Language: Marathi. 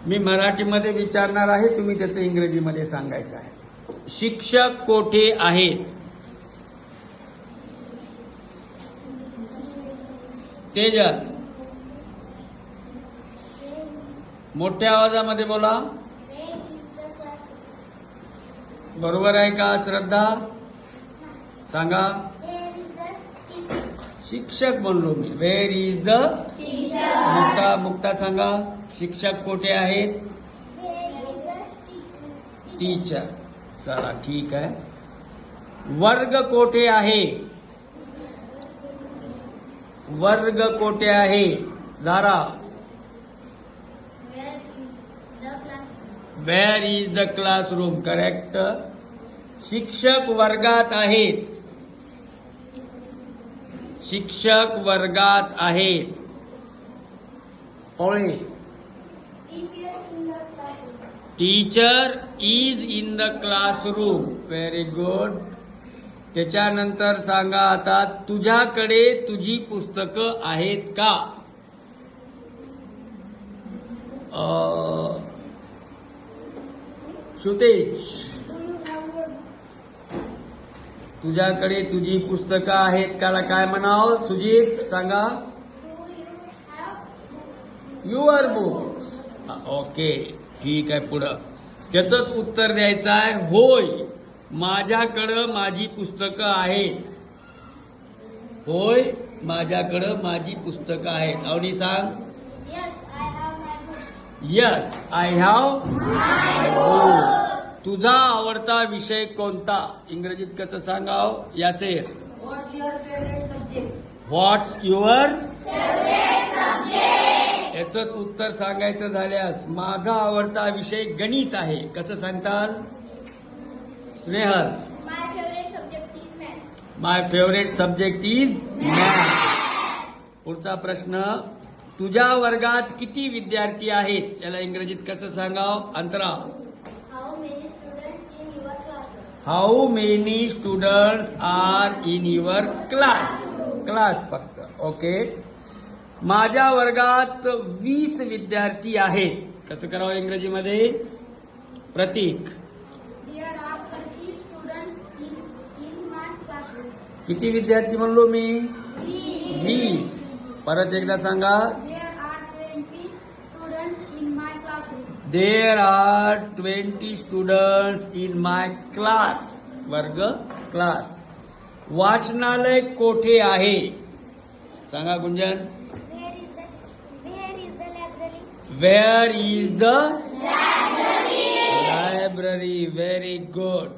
मी मराठीमध्ये विचारणार आहे, तुम्ही त्याचं इंग्रजीमध्ये सांगायचं आहे. शिक्षक कोठे आहेत? तेजल, मोठ्या आवाजामध्ये बोला. बरोबर आहे का श्रद्धा? सांगा. शिक्षक म्हणलो मी. वेअर इज द मुक्ता सांगा. शिक्षक कोठे आहेत? टीचर. चला ठीक आहे. वर्ग कोठे आहे? वर्ग कोठे आहे? झारा. Where is the classroom? Correct. शिक्षक वर्गात आहेत. शिक्षक वर्गात आहेत. ओळे. Teacher is in the classroom. Very good. त्याच्यानंतर सांगा आता, तुझ्याकडे तुझी पुस्तकं आहेत का? सुतेज, तुझ्याकडे तुझी पुस्तकं आहेत का? काय म्हणाव? सुजित सांगा. Your books. ओके ठीक आहे. पुढं त्याचंच उत्तर द्यायचं आहे. होय, माझ्याकडं माझी पुस्तकं आहेत. होय, माझ्याकडं माझी पुस्तकं आहेत. आवडी सांग. Yes I have my book. तुझा आवडता विषय कोणता? इंग्रजीत कसं सांगाव? यासेर. What's your favorite subject? What's your याचंच उत्तर सांगायचं झाल्यास, माझा आवडता विषय गणित आहे. कसं सांगताल? Snehal. My favorite subject is math. My favourite subject is math. पुढचा प्रश्न, तुझ्या वर्गात किती विद्यार्थी आहेत? याला इंग्रजीत कसं सांगाव? अंतरा. How many students in your class? How many students are in your class? Class फक्त. ओके. माझ्या वर्गात 20 विद्यार्थी आहेत. कसं करावं इंग्रजीमध्ये? प्रतीक. There are 30 students in my classroom. किती विद्यार्थी म्हणलो मी? 20. 20. परत एकदा सांगा. There are 20 students in my classroom. There are 20 students in my class. वर्ग क्लास. वाचनालय कोठे आहे? सांगा गुंजन. Where is the library? Wear is the library. Very good.